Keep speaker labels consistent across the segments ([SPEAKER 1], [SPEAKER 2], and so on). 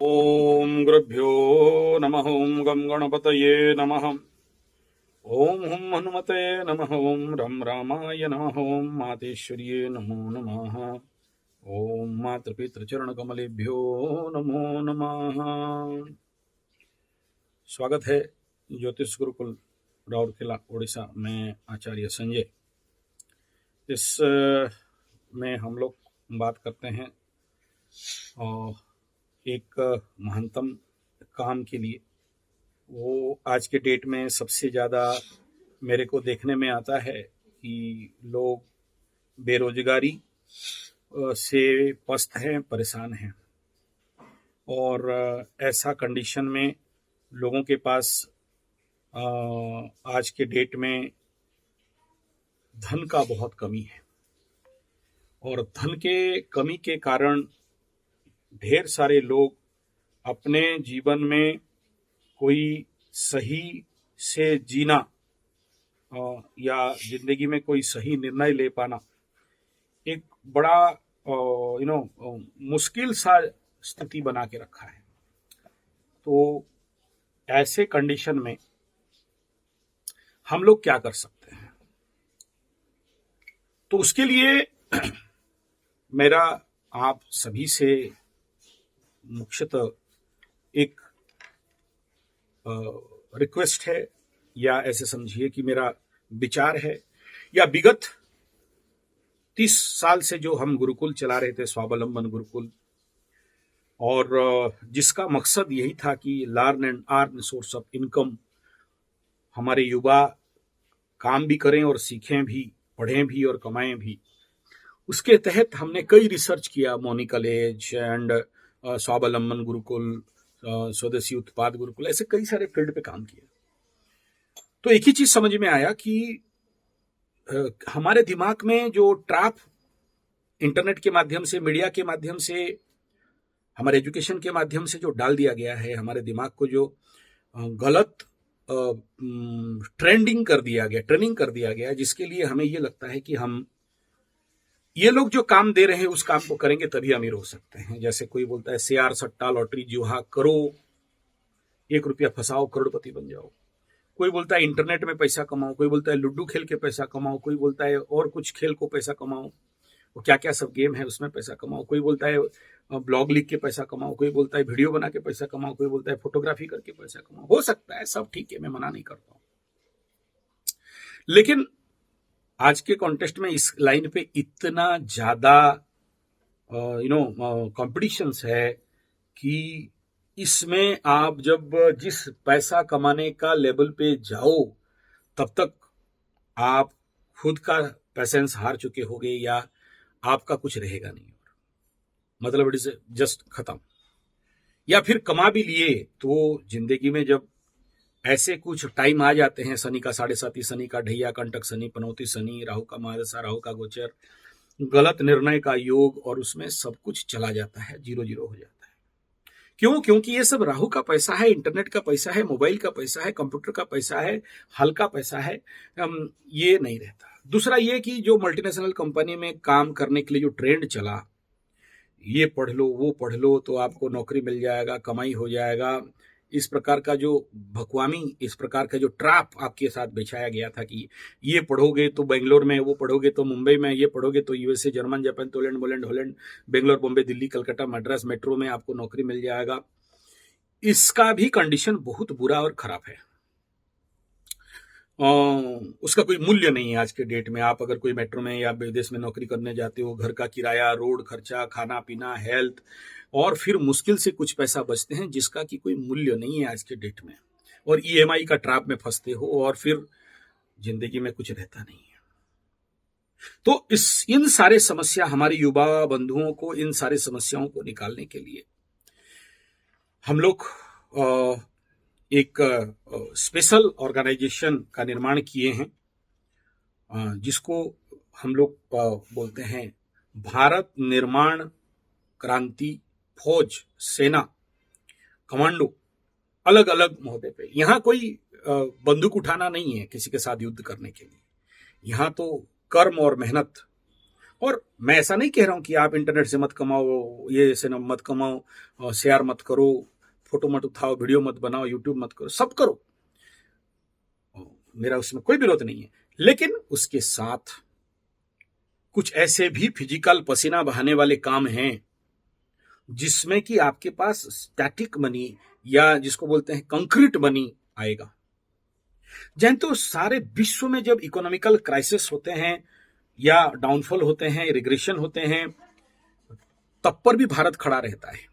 [SPEAKER 1] ओम गुरुभ्यो नमः। ओम गम गणपतये नमः। ओम हुम हनुमते नमः। ओम रम रामाय नमः। ओम मातेश्वर्ये नमो नमः। ओम मातृपितृचरणकमलेभ्यो नमो नमः। स्वागत है ज्योतिष गुरुकुल राउरकेला उड़ीसा में आचार्य संजय। इस में हम लोग बात करते हैं एक महानतम काम के लिए। वो आज के डेट में सबसे ज़्यादा मेरे को देखने में आता है कि लोग बेरोजगारी से पस्त हैं, परेशान हैं। और ऐसा कंडीशन में लोगों के पास आज के डेट में धन का बहुत कमी है। और धन के कमी के कारण ढेर सारे लोग अपने जीवन में कोई सही से जीना या जिंदगी में कोई सही निर्णय ले पाना एक बड़ा मुश्किल सा स्थिति बना के रखा है। तो ऐसे कंडीशन में हम लोग क्या कर सकते हैं? तो उसके लिए मेरा आप सभी से मुख्यतः एक रिक्वेस्ट है, या ऐसे समझिए कि मेरा विचार है, या विगत 30 साल से जो हम गुरुकुल चला रहे थे, स्वावलंबन गुरुकुल, और जिसका मकसद यही था कि learn and earn source of income, हमारे युवा काम भी करें और सीखें भी, पढ़ें भी और कमाएं भी। उसके तहत हमने कई रिसर्च किया, मोनी कॉलेज एंड स्वावलंबन गुरुकुल, स्वदेशी उत्पाद गुरुकुल, ऐसे कई सारे फील्ड पे काम किया। तो एक ही चीज समझ में आया कि हमारे दिमाग में जो ट्रैप इंटरनेट के माध्यम से, मीडिया के माध्यम से, हमारे एजुकेशन के माध्यम से जो डाल दिया गया है, हमारे दिमाग को जो गलत ट्रेनिंग कर दिया गया, जिसके लिए हमें ये लगता है कि हम ये लोग जो काम दे रहे हैं उस काम को करेंगे तभी अमीर हो सकते हैं। जैसे कोई बोलता है शेयर, सट्टा, लॉटरी, जुआ करो, 1 रुपया फंसाओ, करोड़पति बन जाओ। कोई बोलता है इंटरनेट में पैसा कमाओ, कोई बोलता है लूडो खेल के पैसा कमाओ, कोई बोलता है और कुछ खेल को पैसा कमाओ, वो क्या क्या सब गेम है उसमें पैसा कमाओ, कोई बोलता है ब्लॉग लिख के पैसा कमाओ, कोई बोलता है वीडियो बना के पैसा कमाओ, कोई बोलता है फोटोग्राफी करके पैसा कमाओ। हो सकता है, सब ठीक है, मैं मना नहीं करता हूं। लेकिन आज के कॉन्टेस्ट में इस लाइन पे इतना ज्यादा कॉम्पिटिशंस है कि इसमें आप जब जिस पैसा कमाने का लेवल पे जाओ, तब तक आप खुद का पैसेंस हार चुके होगे, या आपका कुछ रहेगा नहीं, मतलब इट इज जस्ट खत्म। या फिर कमा भी लिए तो जिंदगी में जब ऐसे कुछ टाइम आ जाते हैं, शनि का 7.5, शनि का ढैया, कंटक शनि, पनौती शनि, राहु का महादशा, राहु का गोचर, गलत निर्णय का योग, और उसमें सब कुछ चला जाता है, 0-0 हो जाता है। क्यों? क्योंकि ये सब राहु का पैसा है, इंटरनेट का पैसा है, मोबाइल का पैसा है, कंप्यूटर का पैसा है, हल्का पैसा है, ये नहीं रहता। दूसरा ये कि जो मल्टीनेशनल कंपनी में काम करने के लिए जो ट्रेंड चला, ये पढ़ लो, वो पढ़ लो तो आपको नौकरी मिल जाएगा, कमाई हो जाएगा, इस प्रकार का जो भकवामी, इस प्रकार का जो ट्रैप आपके साथ बिछाया गया था कि ये पढ़ोगे तो बेंगलोर में, वो पढ़ोगे तो मुंबई में, ये पढ़ोगे तो USA, German, Japan, Poland, Holland, Bangalore, Bombay, Delhi, Calcutta, Madras metro में आपको नौकरी मिल जाएगा। इसका भी कंडीशन बहुत बुरा और खराब है। उसका कोई मूल्य नहीं है आज के डेट में। आप अगर कोई मेट्रो में या विदेश में नौकरी करने जाते हो, घर का किराया, रोड खर्चा, खाना पीना, हेल्थ, और फिर मुश्किल से कुछ पैसा बचते हैं, जिसका कि कोई मूल्य नहीं है आज के डेट में। और ईएमआई का ट्रैप में फंसते हो, और फिर जिंदगी में कुछ रहता नहीं है। तो इन सारे समस्या, हमारे युवा बंधुओं को इन सारे समस्याओं को निकालने के लिए हम लोग एक स्पेशल ऑर्गेनाइजेशन का निर्माण किए हैं, जिसको हम लोग बोलते हैं भारत निर्माण क्रांति फौज सेना कमांडो, अलग अलग मोहदे पे। यहाँ कोई बंदूक उठाना नहीं है किसी के साथ युद्ध करने के लिए। यहाँ तो कर्म और मेहनत और मैं ऐसा नहीं कह रहा हूं कि आप इंटरनेट से मत कमाओ, ये से मत कमाओ, शेयर मत करो, फोटो मत उठाओ, वीडियो मत बनाओ, यूट्यूब मत करो, सब करो, मेरा उसमें कोई विरोध नहीं है। लेकिन उसके साथ कुछ ऐसे भी फिजिकल पसीना बहाने वाले काम हैं जिसमें कि आपके पास स्टैटिक मनी या जिसको बोलते हैं कंक्रीट मनी आएगा। जानते हो, सारे विश्व में जब इकोनॉमिकल क्राइसिस होते हैं या डाउनफॉल होते हैं, रिग्रेशन होते हैं, तब पर भी भारत खड़ा रहता है।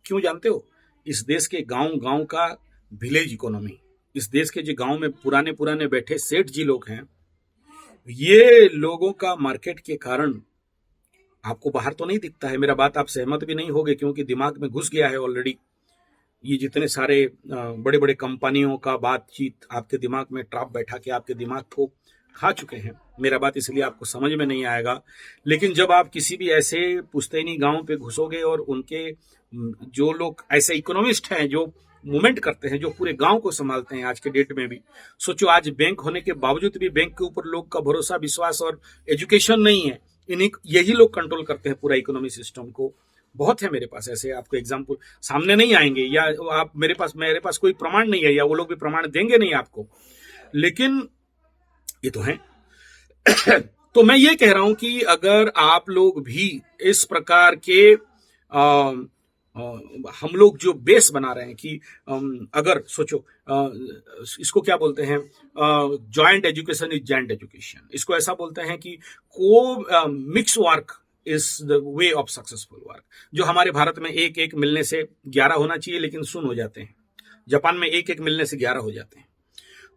[SPEAKER 1] क्यों जानते हो? इस देश के गांव गांव का विलेज इकोनॉमी, इस देश के जो गांव में पुराने पुराने बैठे सेठ जी लोग हैं, ये लोगों का मार्केट के कारण आपको बाहर तो नहीं दिखता है, मेरा बात आप सहमत भी नहीं होगे क्योंकि दिमाग में घुस गया है ऑलरेडी। ये जितने सारे बड़े बड़े कंपनियों का बातचीत आपके दिमाग में ट्रैप बैठा के आपके दिमाग को खा चुके हैं। मेरा बात इसलिए आपको समझ में नहीं आएगा, लेकिन जब आप किसी भी ऐसे पुश्तैनी गांव पे घुसोगे और उनके जो लोग ऐसे इकोनॉमिस्ट हैं जो मूवमेंट करते हैं, जो पूरे गांव को संभालते हैं आज के डेट में भी, सोचो आज बैंक होने के बावजूद भी बैंक के ऊपर लोग का भरोसा, विश्वास और एजुकेशन नहीं है। इन्हीं यही लोग कंट्रोल करते हैं पूरा इकोनॉमी सिस्टम को। बहुत है मेरे पास ऐसे, आपको एग्जाम्पल सामने नहीं आएंगे या आप मेरे पास कोई प्रमाण नहीं है या वो लोग भी प्रमाण देंगे नहीं आपको, लेकिन ये तो है। तो मैं ये कह रहा हूं कि अगर आप लोग भी इस प्रकार के हम लोग जो बेस बना रहे हैं कि अगर सोचो, इसको क्या बोलते हैं, joint education is joint education, इसको ऐसा बोलते हैं कि को mix work is the way of successful work. जो हमारे भारत में एक एक मिलने से 11 होना चाहिए लेकिन शून्य हो जाते हैं, जापान में एक एक मिलने से 11 हो जाते हैं।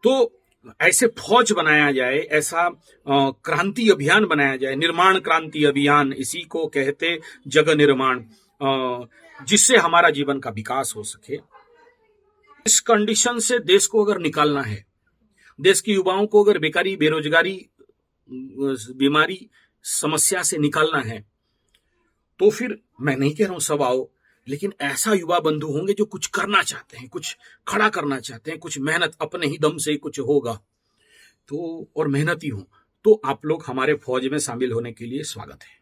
[SPEAKER 1] तो ऐसे फौज बनाया जाए, ऐसा क्रांति अभियान बनाया जाए, निर्माण क्रांति अभियान, इसी को कहते जग निर्माण, जिससे हमारा जीवन का विकास हो सके। इस कंडीशन से देश को अगर निकालना है, देश के युवाओं को अगर बेकारी, बेरोजगारी, बीमारी, समस्या से निकालना है, तो फिर मैं नहीं कह रहा हूं सब आओ, लेकिन ऐसा युवा बंधु होंगे जो कुछ करना चाहते हैं, कुछ खड़ा करना चाहते हैं, कुछ मेहनत अपने ही दम से कुछ होगा तो, और मेहनती हो, तो आप लोग हमारे फौज में शामिल होने के लिए स्वागत है।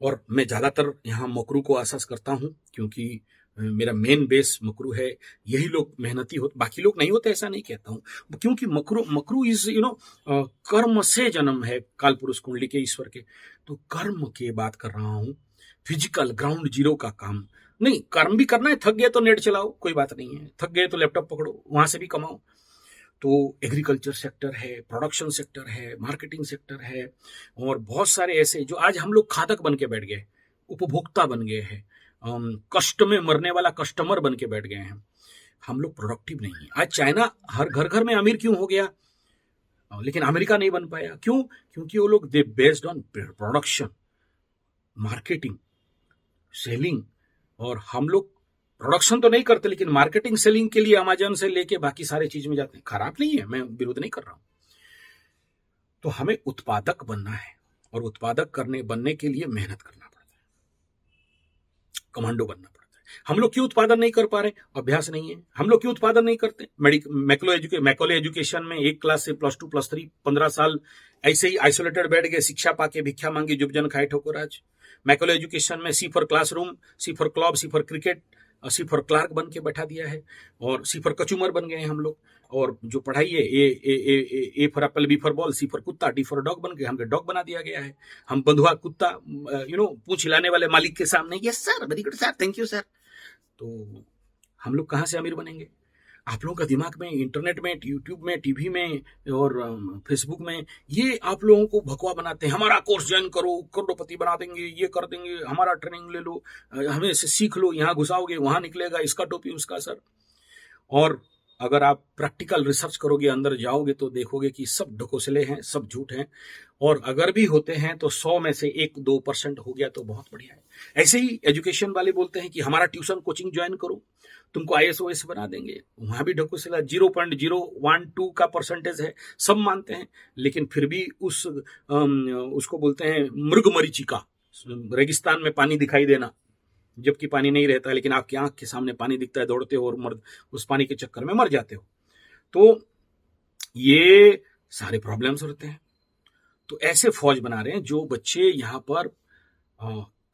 [SPEAKER 1] और मैं ज्यादातर यहाँ मकरू को आसास करता हूं क्योंकि मेरा मेन बेस मकरू है। यही लोग मेहनती होते, बाकी लोग नहीं होते ऐसा नहीं कहता हूं, क्योंकि मकरू इज कर्म से जन्म है, काल पुरुष कुंडली के ईश्वर के, तो कर्म की बात कर रहा हूं, फिजिकल ग्राउंड जीरो का काम नहीं। कर्म भी करना है, थक गए तो नेट चलाओ, कोई बात नहीं है, थक गए तो लैपटॉप पकड़ो, वहां से भी कमाओ। तो एग्रीकल्चर सेक्टर है, प्रोडक्शन सेक्टर है, मार्केटिंग सेक्टर है, और बहुत सारे ऐसे जो आज हम लोग खादक बन के बैठ गए, उपभोक्ता बन गए हैं, कष्ट में मरने वाला कस्टमर बन के बैठ गए हैं। हम लोग प्रोडक्टिव नहीं है। आज चाइना हर घर घर में अमीर क्यों हो गया, लेकिन अमेरिका नहीं बन पाया, क्यों? क्योंकि वो लोग they based on production, marketing, selling, और हम लोग प्रोडक्शन तो नहीं करते लेकिन मार्केटिंग सेलिंग के लिए अमेजन से लेके बाकी सारे चीज में जाते हैं। खराब नहीं है, मैं विरोध नहीं कर रहा हूं। तो हमें उत्पादक बनना है, और उत्पादक बनने के लिए मेहनत करना पड़ता है, कमांडो बनना पड़ता है। हम लोग क्यों उत्पादन नहीं कर पा रहे? अभ्यास नहीं है। हम लोग क्यों उत्पादन नहीं करते? मैकोले एजुकेशन में 1 क्लास से +2 +3 15 साल ऐसे ही आइसोलेटेड बैठ गए, शिक्षा पाके भिक्षा मांगी, जुबजन खाए ठोकर आज। मैकोले एजुकेशन में C for classroom, C for club, C for cricket, C for clerk बन के बैठा दिया है, और सी फॉर कचूमर बन गए हैं हम लोग। और जो पढ़ाई है, A for apple, B for ball, C for कुत्ता, डी फॉर डॉग बन गए, हमके डॉग बना दिया गया है। हम बंधुआ कुत्ता, पूंछ हिलाने वाले मालिक के सामने, yes sir, very good sir, thank you sir. तो हम लोग कहाँ से अमीर बनेंगे? आप लोगों का दिमाग में, इंटरनेट में, यूट्यूब में, टीवी में और फेसबुक में ये आप लोगों को भगवा बनाते हैं। हमारा कोर्स ज्वाइन करो, करोड़पति बना देंगे, ये कर देंगे, हमारा ट्रेनिंग ले लो, हमें से सीख लो, यहाँ घुसाओगे वहां निकलेगा इसका टोपी उसका सर। और अगर आप प्रैक्टिकल रिसर्च करोगे, अंदर जाओगे, तो देखोगे कि सब ढकोसले हैं, सब झूठ हैं, और अगर भी होते हैं तो 100 में से 1-2% हो गया तो बहुत बढ़िया है। ऐसे ही एजुकेशन वाले बोलते हैं कि हमारा ट्यूशन कोचिंग ज्वाइन करो, तुमको IAS OS बना देंगे, वहां भी ढकोसला 0.012 का परसेंटेज है, सब मानते हैं, लेकिन फिर भी उसको बोलते हैं मृग मरीचिका, रेगिस्तान में पानी दिखाई देना, जबकि पानी नहीं रहता है, लेकिन आपकी आंख के सामने पानी दिखता है, दौड़ते हो और उस पानी के चक्कर में मर जाते हो। तो ये सारे प्रॉब्लम्स होते हैं। तो ऐसे फौज बना रहे हैं जो बच्चे यहाँ पर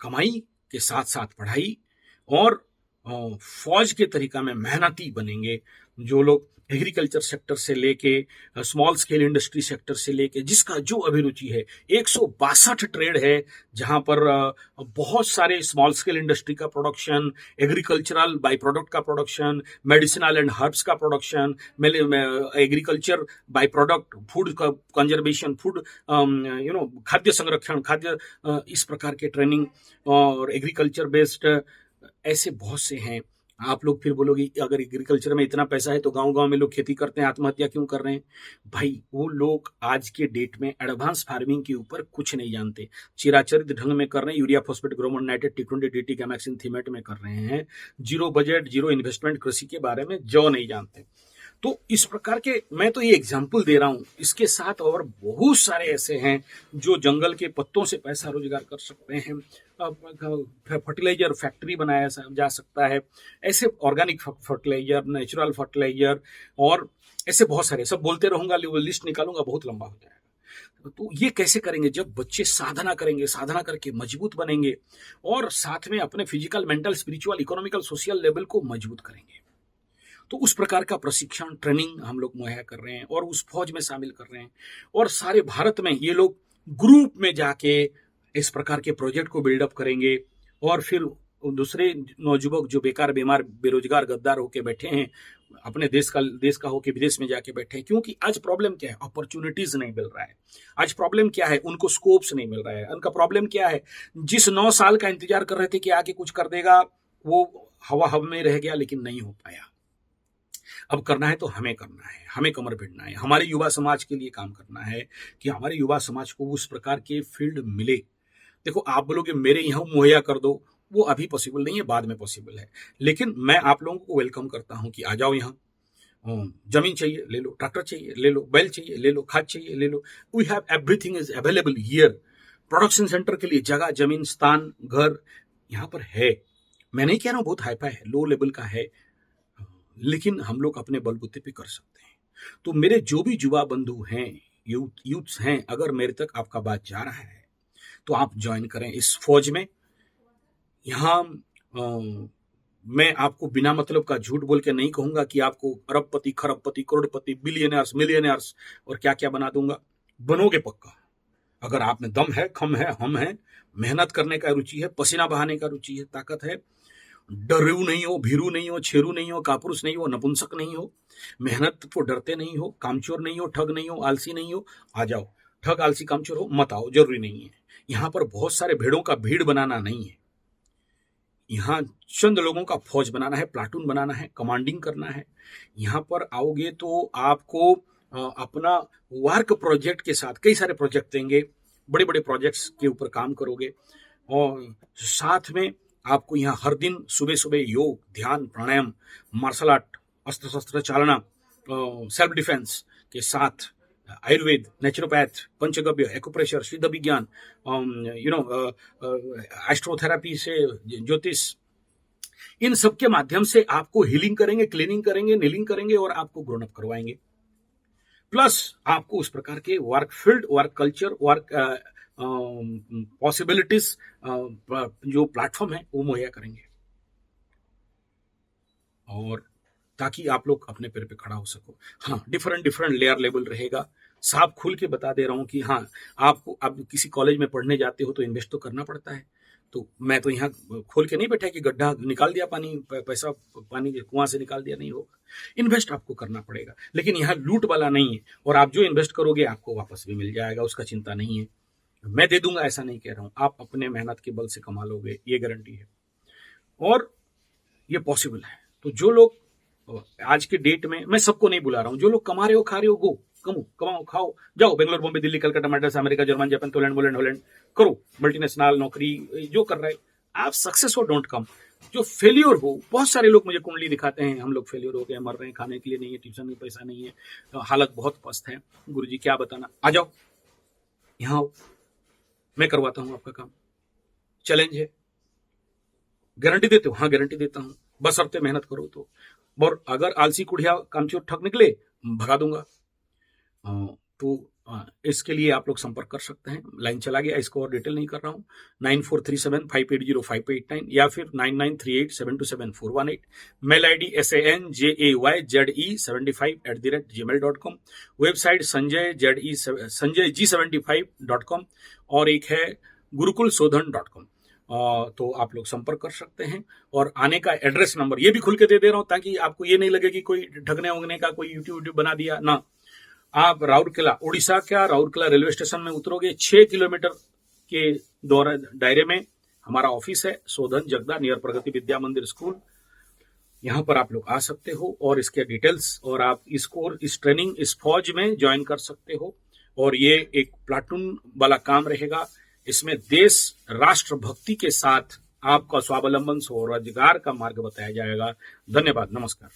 [SPEAKER 1] कमाई के साथ साथ पढ़ाई और फौज के तरीका में मेहनती बनेंगे। जो लोग एग्रीकल्चर सेक्टर से लेके स्मॉल स्केल इंडस्ट्री सेक्टर से लेके जिसका जो अभिरुचि है, 162 ट्रेड है जहां पर बहुत सारे स्मॉल स्केल इंडस्ट्री का प्रोडक्शन, एग्रीकल्चरल बाई प्रोडक्ट का प्रोडक्शन, मेडिसिनल एंड हर्ब्स का production, agriculture by product, food conservation, food खाद्य संरक्षण, खाद्य इस प्रकार के ट्रेनिंग और एग्रीकल्चर बेस्ड ऐसे बहुत से हैं। आप लोग फिर बोलोगे अगर एग्रीकल्चर में इतना पैसा है तो गांव गांव में लोग खेती करते हैं, आत्महत्या क्यों कर रहे हैं? भाई वो लोग आज के डेट में एडवांस फार्मिंग के ऊपर कुछ नहीं जानते, चिराचरित ढंग में कर रहे हैं, urea phosphate Gromor nitrate T20 DT Gammexane Thimet में कर रहे हैं, जीरो बजट जीरो इन्वेस्टमेंट कृषि के बारे में जो नहीं जानते। तो इस प्रकार के मैं तो ये एग्जाम्पल दे रहा हूं, इसके साथ और बहुत सारे ऐसे हैं जो जंगल के पत्तों से पैसा रोजगार कर सकते हैं, फर्टिलाइजर फैक्ट्री बनाया जा सकता है, ऐसे ऑर्गेनिक फर्टिलाइजर, नेचुरल फर्टिलाइजर और ऐसे बहुत सारे, सब बोलते रहूंगा, लिस्ट निकालूंगा बहुत लंबा हो जाएगा। तो ये कैसे करेंगे? जब बच्चे साधना करेंगे, साधना करके मजबूत बनेंगे और साथ में अपने physical, mental, spiritual, economical, social level को मजबूत करेंगे। तो उस प्रकार का प्रशिक्षण, ट्रेनिंग हम लोग मुहैया कर रहे हैं और उस फौज में शामिल कर रहे हैं। और सारे भारत में ये लोग ग्रुप में जाके इस प्रकार के प्रोजेक्ट को बिल्डअप करेंगे और फिर दूसरे नौजुवक जो बेकार, बीमार, बेरोजगार, गद्दार होके बैठे हैं, अपने देश का होके विदेश में जाके बैठे हैं। क्योंकि आज प्रॉब्लम क्या है? अपॉर्चुनिटीज नहीं मिल रहा है। आज प्रॉब्लम क्या है? उनको स्कोप्स नहीं मिल रहा है। उनका प्रॉब्लम क्या है? जिस 9 साल का इंतजार कर रहे थे कि आके कुछ कर देगा, वो हवा में रह गया, लेकिन नहीं हो पाया। अब करना है तो हमें करना है, हमें कमर भिड़ना है, हमारे युवा समाज के लिए काम करना है कि हमारे युवा समाज को उस प्रकार के फील्ड मिले। देखो, आप बोलोगे मेरे यहाँ मुहैया कर दो, वो अभी पॉसिबल नहीं है, बाद में पॉसिबल है। लेकिन मैं आप लोगों को वेलकम करता हूं कि आ जाओ यहाँ। जमीन चाहिए ले लो, ट्रैक्टर चाहिए ले लो, बैल चाहिए ले लो, खाद चाहिए ले लो। We have everything is available here. Production centre के लिए जगह, जमीन, स्थान, घर यहाँ पर है। मैं नहीं कह रहा हूँ बहुत हाईफाई है, लो लेवल का है, लेकिन हम लोग अपने बलबूते पे कर सकते हैं। तो मेरे जो भी युवा बंधु हैं, यूथ्स हैं, अगर मेरे तक आपका बात जा रहा है तो आप ज्वाइन करें इस फौज में। यहाँ मैं आपको बिना मतलब का झूठ बोल के नहीं कहूंगा कि आपको अरबपति, खरबपति, करोड़पति, बिलियनर्स, मिलियनर्स और क्या क्या बना दूंगा। बनोगे पक्का अगर आप में दम है, खम है, हम है, मेहनत करने का रुचि है, पसीना बहाने का रुचि है, ताकत है, डरू नहीं हो, भीरू नहीं हो, छेरू नहीं हो, कापुरुष नहीं हो, नपुंसक नहीं हो, मेहनत को डरते नहीं हो, कामचोर नहीं हो, ठग नहीं हो, आलसी नहीं हो, आ जाओ। ठग, आलसी, कामचोर हो मत आओ, जरूरी नहीं है। यहाँ पर बहुत सारे भेड़ों का भीड़ बनाना नहीं है, यहाँ चंद लोगों का फौज बनाना है, प्लाटून बनाना है, कमांडिंग करना है। यहाँ पर आओगे तो आपको अपना वर्क प्रोजेक्ट के साथ कई सारे प्रोजेक्ट देंगे, बड़े बड़े प्रोजेक्ट्स के ऊपर काम करोगे और साथ में आपको यहाँ हर दिन सुबह सुबह योग, ध्यान, प्राणायाम, मार्शल आर्ट, अस्त्र शस्त्र चालना, सेल्फ डिफेंस के साथ आयुर्वेद, नेचुरोपैथ, पंचगव्य, एक्यूप्रेशर, सिद्ध विज्ञान, एस्ट्रोथेरेपी से ज्योतिष, इन सब के माध्यम से आपको हीलिंग करेंगे, क्लीनिंग करेंगे, नीलिंग करेंगे और आपको ग्रोन अप करवाएंगे। प्लस आपको उस प्रकार के work field, work culture, work possibilities जो प्लेटफॉर्म है वो मुहैया करेंगे और ताकि आप लोग अपने पैर पे खड़ा हो सको। हाँ, डिफरेंट लेयर लेवल रहेगा। साफ खुल के बता दे रहा हूँ कि हाँ, आपको अब किसी कॉलेज में पढ़ने जाते हो तो इन्वेस्ट तो करना पड़ता है। तो मैं तो यहाँ खोल के नहीं बैठा कि गड्ढा निकाल दिया, पानी पैसा पानी के कुआं से निकाल दिया, नहीं होगा। इन्वेस्ट आपको करना पड़ेगा, लेकिन यहाँ लूट वाला नहीं है और आप जो इन्वेस्ट करोगे आपको वापस भी मिल जाएगा, उसका चिंता नहीं है। मैं दे दूंगा ऐसा नहीं कह रहा हूँ, आप अपने मेहनत के बल से कमा लोगे, ये गारंटी है और ये पॉसिबल है। तो जो लोग आज के डेट में, मैं सबको नहीं बुला रहा हूँ, जो लोग कमा रहे हो, खा रहे हो, गो कमाओ, खाओ, जाओ Bangalore, Bombay, Delhi, Calcutta, Madras, America, German, Japan, Poland, Holland, करो मल्टीनेशनल नौकरी जो कर रहे हैं। आप सक्सेस हो, डोंट कम। जो फेल्योर हो, बहुत सारे लोग मुझे कुंडली दिखाते हैं, हम लोग फेल्योर हो गए, मर रहे हैं, खाने के लिए नहीं है, ट्यूशन में पैसा नहीं है, हालत बहुत पस्त है, गुरुजी क्या बताना। आ जाओ यहाँ, मैं करवाता हूँ आपका काम। चैलेंज है, गारंटी देते हो? हाँ, गारंटी देता हूँ, बस हफ्ते मेहनत करो तो। और अगर आलसी कुढ़िया कामचोर ठग निकले, भगा दूंगा। तो इसके लिए आप लोग संपर्क कर सकते हैं। लाइन चला गया, इसको और डिटेल नहीं कर रहा हूँ। 9437580589 या फिर 9938727418। Mail ID sanjayze75@gmail.com। Website sanjayg75.com और एक है gurukulsodhan.com। तो आप लोग संपर्क कर सकते हैं। और आने का एड्रेस नंबर ये भी खुल के दे दे रहा हूं ताकि आपको ये नहीं लगे कि कोई ठगने उगने का कोई यूट्यूब बना दिया ना। आप राउरकेला, उड़ीसा का राउरकेला रेलवे स्टेशन में उतरोगे, 6 किलोमीटर के दायरे में हमारा ऑफिस है, सोधन जगदा नियर प्रगति विद्या मंदिर स्कूल। यहाँ पर आप लोग आ सकते हो और इसके डिटेल्स और आप इस ट्रेनिंग, इस फौज में ज्वाइन कर सकते हो। और ये एक प्लाटून वाला काम रहेगा। इसमें देश राष्ट्र भक्ति के साथ आपका स्वावलंबन स्वरोजगार का मार्ग बताया जाएगा। धन्यवाद, नमस्कार।